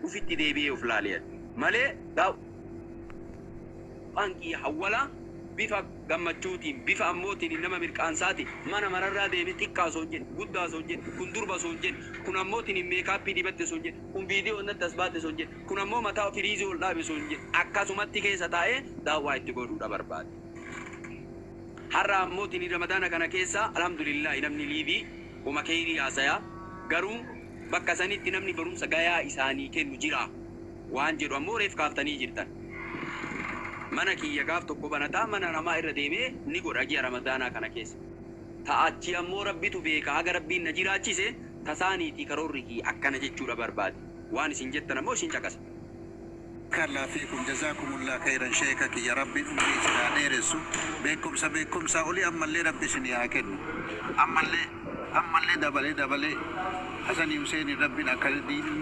وفي التدبير وفلالية ملء داو أنكي حولا بيفا gammachuutiin bifa ammootiin nama mirqaansaati mana mararraa deemee xiqqaa soon jedhe guddaa soon jedhe kun durba soon jedhe kun ammootiin meekaappii dibatte soon jedhe kun viidiyoo natti as baate soon jedhe kun ammoo mataa firiizii ol dhaabe soon jedhe akkasumatti keessa taa'ee daawwaa itti godhuudha barbaade. Har'a ammootiin ramadaana kana keessa alhamdulillah namni liibii uma keerii haasayaa garuu bakka sanitti namni barumsa gayaa isaanii kennu jira waan jedhu ammoo reef kaaftanii jirtan. Mana kiyya gaaf tokko banataa mana namaa irra deemee ni godha ji'a ramadaanaa kana keessa. Ta'achi ammoo rabbitu beeka haga rabbiin na jiraachise tasaaniitii karoorri akkana jechuudha barbaade. Waan isin jettan ammoo isin caqasa. Kallaa fiikum jazaakumullah khairan sheeka kiyya rabbiin umrii isinaa dheeressu beekumsa olii ammallee rabbi isin haa kennu. Ammallee dabalee Hasanii Huseenin rabbiin akka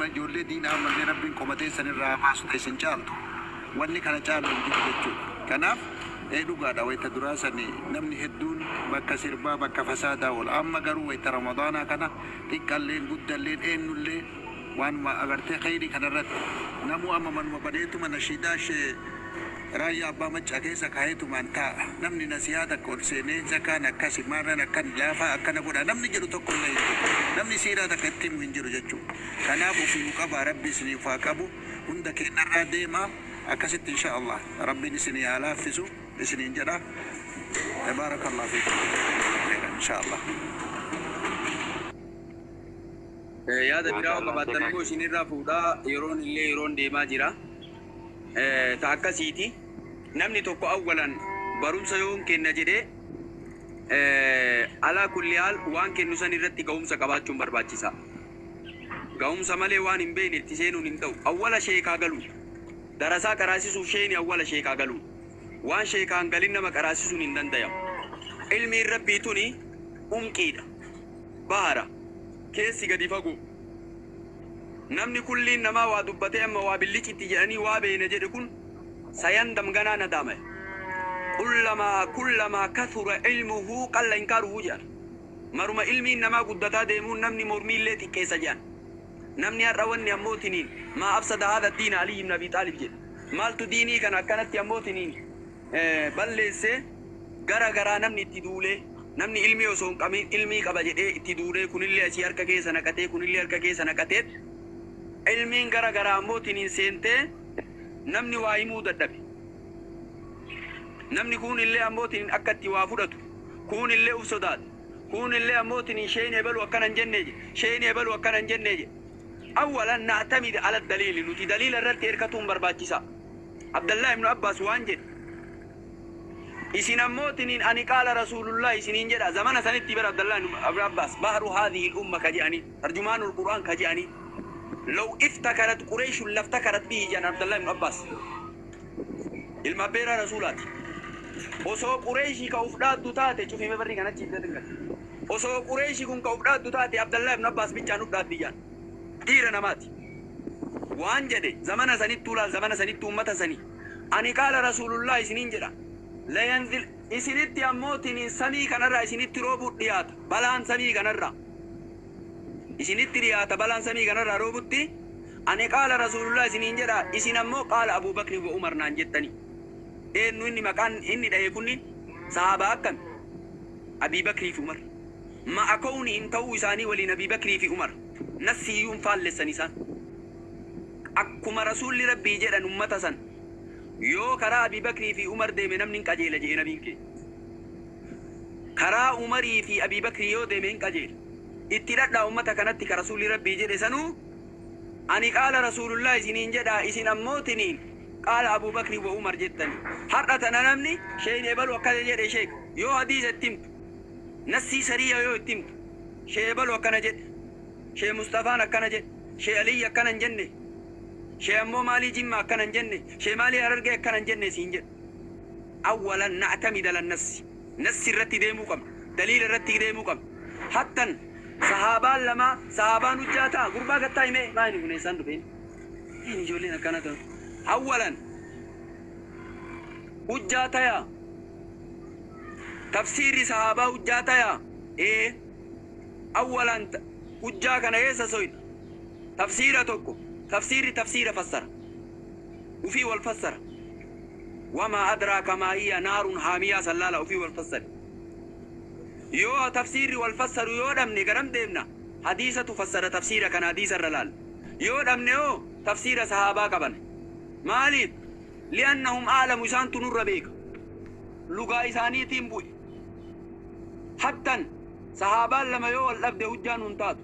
ijoollee diinaa ammallee rabbiin qomatee sanirraa baasu ta'e isin caaltu. Wanni kana caalu jiru jechuudha. Kanaaf dhugaadha wayita duraa sanii namni hedduun bakka sirbaa bakka fasaadaa oola. Amma garuu wayita ramadaanaa kana xiqqalleen guddalleen eenyullee waanuma agartee khayrii kanarratti namuu amma manuma badeetuma nashiidaa ishee raayyaa abbaa maccaa keessa kaayetumaan taa'a. Namni nasihaa takka ol seenee zakaan akkasi maarran akkan laafaa akkana godha namni jedhu tokkollee namni siiraa takka itti himu hin jiru jechuudha. Kanaaf ofii qabaa rabbi isiniif haa qabu hunda keenyarraa deemaa. أكسيت إن شاء الله ربي نسني آلاف فيسو نسني جدا بارك الله فيكم إن شاء الله يا ذا براو قبضنا مو شنير رافودا يرون اللي يرون ديما جرا تأكسيتي نمني توكو أولا بروم سيوم كنا جدي على كل حال وان كنو سنيرتي قوم سكباتشون برباچيسا قوم سمالي وان إمبين اتسينو نمتو أولا شيء كاغلو دراسا كراسيسو شيني أول شيء كاغلو وان شيء كانغلين نما كراسيسو نندندايا علمي ربي توني كيدا بارا كيسي قد فقو نمني كلين نما وادبتي أما وابليك تجاني وابين جدكن سيندم غنا ندامه كلما كثر علمه قل إنكاره جان مرما علمي نما قدتا ديمون نمني مرمي اللي تكيسا جان نمني الرواني أموتنين ما أفسد هذا الدين علي بن أبي طالب جد مالتو ديني كانت أموتنين بلسه غرا نمني تدولي نمني علمي وسون كمين علمي كبجد تدولي كن اللي أشيار كيسا نكتة كن اللي أركا كيسا نكتة علمي غرا أموتنين سنته نمني وايمو ددبي نمني كون اللي أموتنين أكتي وافرتو كون اللي أفسداد كون اللي أموتنين شيء يبلو أكنا جنّي شيء يبلو أكنا جنّي أولا نعتمد على الدليل نتي دليل الرد إركتهم برباجسا عبد الله بن عباس وانجد إسنا موتنين أني قال رسول الله إسنين جدا زمان سنتي بر عبد الله بن عباس بحر هذه الأمة كجاني ترجمان القرآن كجاني لو افتكرت قريش لافتكرت به جان عبد الله بن عباس المبير رسولات وسو قريشي كأفراد دوتاتي شوفي مبرني كانت جدا وسو قريشي كون كأفراد دوتاتي عبد الله بن عباس بيجانو أفراد بيجان دير نماتي وان جدي زمان سني طولا زمان سني تومة سني أني قال رسول الله سنين جرا لا ينزل إسنيت يموتني سمي كنرا إسنيت روبوت ديات بلان سمي كنرا إسنيت ديات بلان سمي كنرا روبوتي أني قال رسول الله سنين جرا إسنمو قال أبو بكر وعمر نانجتني إنه إني مكان إني ده يكوني صحابة كان أبي بكر في عمر ما أكوني إن تو إساني ولي نبي بكر في عمر نسي يوم فالسان إسان أكما رسول ربي جرا نمتا سن يو كرا أبي بكر في عمر دي من نمن كجيل جي نبينك كرا عمري في أبي بكر يو دي من كجيل اتلات لا أمتا كانت كرسول ربي جرا سنو أني قال رسول الله سنين جدا إسن أموتنين قال أبو بكر وعمر جدني حرقتنا نمني شيء يبال وكذا جرا شيء يو حديث التمت نسي سريع يو التمت شيء يبال وكذا جد شيء مصطفى أكنا جد شيء علي أكنا جنة شيء أمو مالي جمع أكنا جنة شيء مالي أرجع أكنا جنة سينجد أولا نعتمد على النص نص الرتي ديموكم دليل الرتي ديموكم حتى صحابة لما صحابة نجاتا قربا كتايمة ما ينقول إنسان ربين إني جولين أكنا تو أولا وجاتا يا تفسير صحابة وجاتا يا أولا وجا كان يسا سويد تفسيرتكو تفسير فسر وفي والفسر وما أدراك ما هي نار حامية سلالة وفي والفسر يو تفسير والفسر يو دمني قرم ديمنا حديثة تفسر تفسير كان حديث الرلال يو دمني يو تفسير صحابة كبن مالي لأنهم أعلم يسان تنور بيك لغا إساني تنبوي حتى صحابة لما يو الأبد هجان انتاد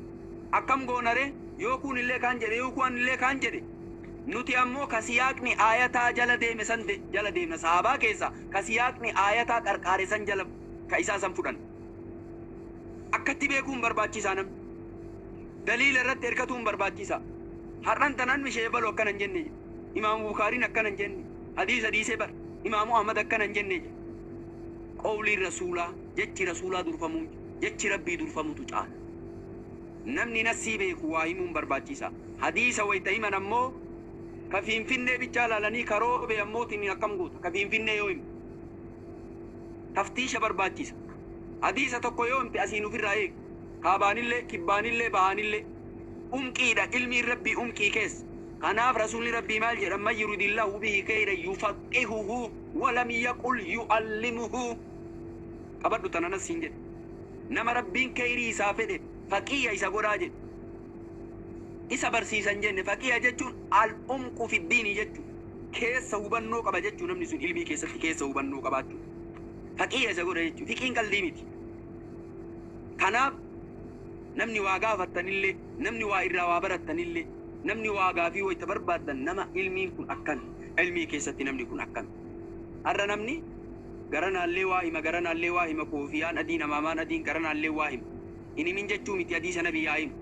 أكم قونره يو كون اللي كان جده يو كون اللي كان جده nuti ammoo kasiyaaqni aayataa jala deeme san jala deemna sahabaa keessa kasiyaaqni aayataa qarqaare san jala ka isaa san fudhan akkatti beekuun barbaachisaa namni daliila irratti erkatuun barbaachisaa har'an tanan mishee baloo akkanan jenne imaamu bukaariin akkanan jenne hadiisa dhiisee bar imaamu ahmad akkanan jenne qawliin rasuulaa jechi rasuulaa durfamuu jechi rabbii durfamutu caala namni nasii beeku waa himuun barbaachisaa hadiisa wayta himan ammoo كفين فيني بيجالا لاني كروبي يموت إني أكم قوت كفين فيني يوم تفتيش برباجيس حديثة تكو يوم تأسينو في الرأيك كابان اللي كبان اللي بهان اللي كيدا علمي ربي كي كيس كناف رسول ربي مالجي لما يريد الله به كيدا يفقهه ولم يقل يعلمه كبردو تنانا سنجد نما ربين كيري سافده فقيه إسا قراجد isa barsiisan jenne faqiya jechuun al-umqu fi diini jechuun keessa hubannoo qaba jechuun namni sun ilmii keessatti keessa hubannoo qabaachuu faqiya isa godha jechuun fiqiin qalbii miti kanaaf namni waa gaafattanillee namni waa irraa waa barattanillee namni waa gaafii wayita barbaaddan nama ilmiin kun akkami ilmii keessatti namni kun akkami har'a namni garanaallee waa hima koofiyaan adiin amaamaan adiin garanaallee waa hima inni jechuu miti hadiisa nabii yaa himu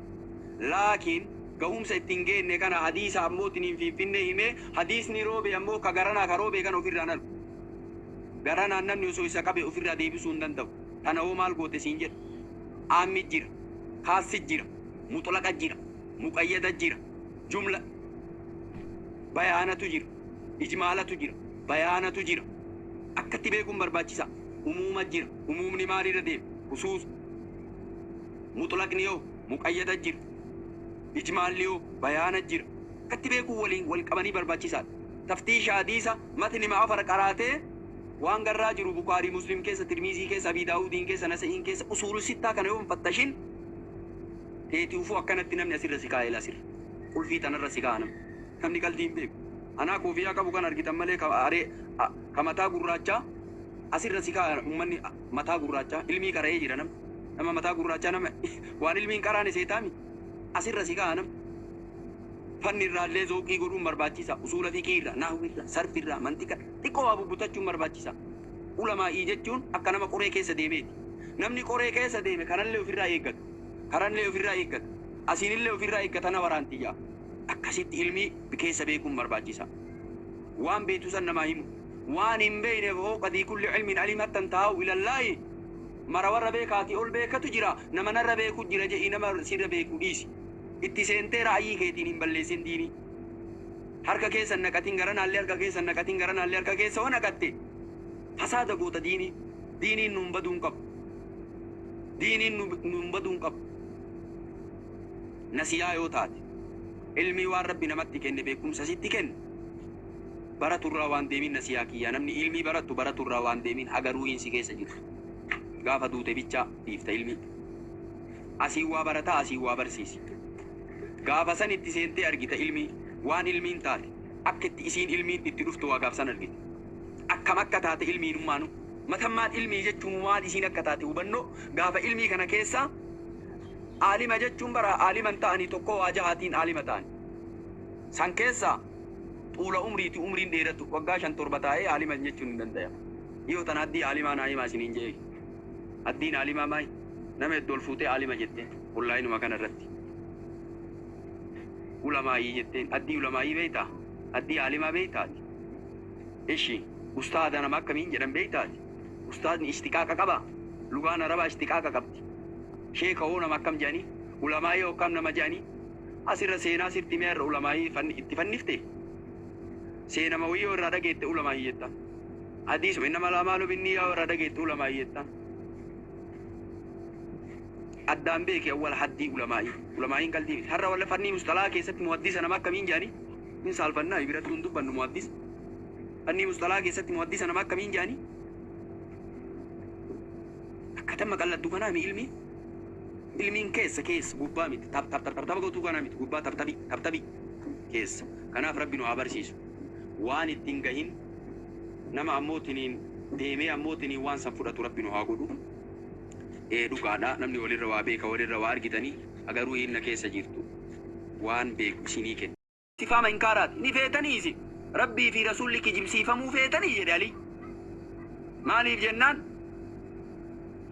laakiin ga'umsa ittiin geenne kana hadiisa ammootiin fi finne himee hadiisni roobe ammoo ka garanaa ka roobe kana ofirraan argu garanaan namni osoo isa qabe ofirraa deebisuu hin danda'u kana hoo maal goote siin jedha aammi jira kaassi jira muxlaqa jira muqayyada jira jumla bayaanatu jira ijmaalatu jira bayaanatu jira akkatti beekuun barbaachisa umuuma jira umuumni maalirra deema husuus muxlaqni yoo muqayyada jira إجماليو بيان الجر كتبيكو والقبني برباچيسات تفتيش حديثا متن ما فرق قراته وان غراجر بخاري مسلم كيس ترمذي كيس ابي داود كيس نسائي كيس اصول السته كانوا مفتشين تيتوفو اكنت نم يسير سكا الى سر قل في تنر سكا نم نقل دين بيك انا كوفيا كبو كان ارغيت ملي اري كمتا غراچا اسير سكا من متا غراچا علمي كراي جرنم اما متا غراچا نم وان علمي كراني سيتامي أسير رسيقانم فن الرالي زوقي قرون مرباتيسا أصول فكيرا نحو الرا صرف الرا منطقة تقوى أبو بطاچون مرباتيسا علماء إيجتون أكنما قرأي كيسا ديميت نمني قرأي كيسا ديمي كران لي وفي الرأيقات كران لي وفي الرأيقات أسين لي وفي الرأيقات أنا ورانتيا أكسيت علمي بكيسا بيكم مرباتيسا وان بيتوسا نماهم وان إمبين فوق دي كل علم علم تنتهو إلى الله مرور بيكاتي أول بيكاتو جرا نما نر بيكو جرا جئي نما سير بيكو ديسي اتسنتي رأيي كيتين بلسين ديني harka keessan naqatiin garan allee harka keessan naqatiin garan allee harka keessa waan naqatte fasaada goota diiniin nun baduun qabu diiniin nun baduun qabu nasiyaa yoo taate ilmii waan rabbi namatti kenne beekumsa sitti kenne baraturraa waan deemin nasiyaa kiyyaa namni ilmii baraturraa waan deemin agaruu insi keessa jiru gaafa duute bichaa dhiifta ilmii asii waa barataa asii waa barsiisi gaafa san itti seentee argita ilmii waan ilmiin taate akka itti isiin ilmiin itti dhuftu waa gaafsan argite akkam akka taate ilmiin ummaanu matammaan ilmii jechuun waan isiin akka taate hubannoo gaafa ilmii kana keessa aalima jechuun bara aaliman ta'anii tokko waa jahaatiin aalima ta'anii san keessa xuula umriiti umriin dheeratu waggaa 5-7 taa'ee aaliman jechuun hin danda'amu yoo tan addii aalimaa naayimaa isiniin jee addiin aalimaa maay nama iddoo ol fuutee aalima jettee wallaayinuma kana irratti ulamaa'ii jetteen addii ulamaa'ii beeytaa addii aalimaa beeytaati ishi ustaada nama akkamiin jedhan beeytaati ustaadni ishtiqaaqa qaba lugaan arabaa ishtiqaaqa qabdi sheeka hoo nama akkam jedhanii ulamaa'ii hoo akkam nama jedhanii asirra seenaa sirti meerra ulamaa'ii itti fannifte seenama wayyoo irraa dhageette ulamaa'ii jettan hadiisuma innama lamaalu binniyyaa irraa dhageette ulamaa'ii jettan addaan beeke awwal haddii ulamaa'iin qalbii har'a walla fanni mustalaa keessatti muhaddisa nama akkamiin jaani min saalfannaa biratti hun dubbannu muhaddisa fanni mustalaa keessatti muhaddisa nama akkamiin jaani akkatama qalladdu kanaa mi ilmiin keessa gubbaa miti taptaba gootuu kanaa miti gubbaa taptabi keessa kanaaf rabbi nu haa barsiisu waan ittiin gahin nama ammootiniin deemee ammootiniin waan san fudhatu rabbi nu haa godhu dhugaadha namni walirra waa beeka walirra waa argitanii agaruu hinna keessa jirtu waan beeku isinii kenna sifama inkaaraati ni feetaniisi rabbii fi rasulli kijibsiifamuu feetanii jedhe Ali maaliif jennaan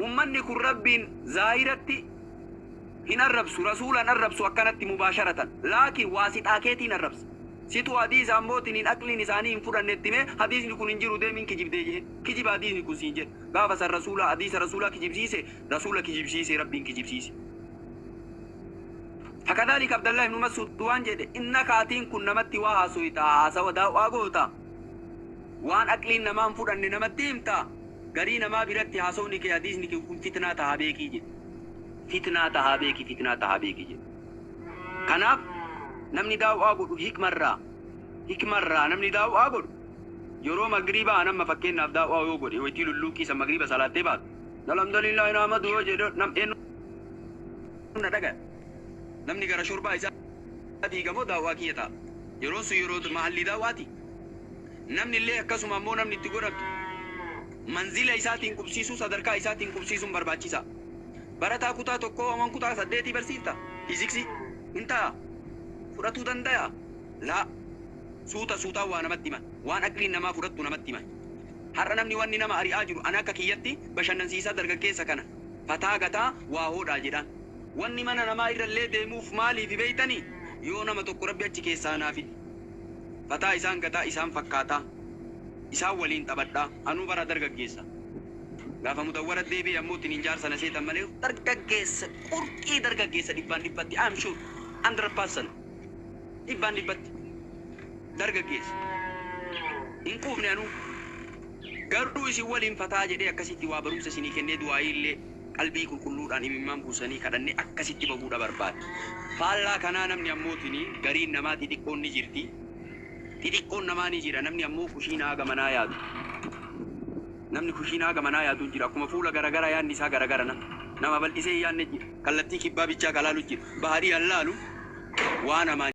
ummanni kun rabbiin zaahiratti hin arrabsu rasuulan arrabsu akkanatti mubaasharatan laakiin waasixaa keetiin arrabsa situ hadiisa ammootiin aqliin isaanii hin fudhannetti mee hadiisni kun hin jiru deemin kijibdee jedhe kijiba hadiisni kun siin jedhe gaafa san rasuula hadiisa rasuula kijibsiise rasuula kijibsiise rabbiin kijibsiise فكذلك عبد الله بن مسعود وان جد إنك أتين كن نمتي واسويتا سودا واغوتا وان أكلين نمان فرن نمتيمتا غري نما برتي حسوني كي حديثني كي فتنة تهابيكي جد فتنة تهابيكي جد كناف نمني داو أقول حكمة را نمني داو أقول يرو مغربا أنا مفكين ناف داو أقول يوتيلو اللوكي سم مغربا صلاة تبات الحمد لله نعمد وجد نم إنو ندقى نمني غرا شربا إسا ديغمو داوا كيتا يرو سيرو محلي داواتي نمني اللي أكسو مامو نمني تقرب منزل إساتين كبسيسو صدركا إساتين كبسيسو برباچيسا برتا كتا توكو ومن كتا سديتي برسيتا إزيكسي انتا فراتو دندايا لا سوتا وانا مدما وان أكلين نما فراتو نمدما هر نمني واني نما أري آجرو أنا ككيتي بشنن سيسا درقا كيسا كنا فتاقتا واهو راجدان واني منا نما إرى اللي ديموف مالي في بيتني يونا ما توقع ربي أجي كيسا نافي فتا إسان كتا إسان فكاتا إسان ولين تبدا أنو برا درقا كيسا غافا مدورة ديبي أموتي ننجار سنسيتا مليو درقا كيسا قرقي درقا كيسا دبان I'm sure 100% دبان درقا كيسا إنكوفني أنو قردو إسي ولين فتا جدي أكسيتي وابروسا سيني كني دوائي اللي qalbii qulqulluudhaan imimmaan buusanii kadhannee akkasitti bahuudha barbaade. Faallaa kanaa namni ammootini gariin namaa xixiqqoon ni jirti. Xixiqqoon namaa ni jira namni ammoo kushiinaa gamanaa yaadu. Namni kushiinaa gamanaa yaadu jira akkuma fuula garagara yaadni isaa garagara nama bal'isee yaadne jira. Kallattii kibbaa bichaa kalaalu jira. Baharii allaalu waan amaan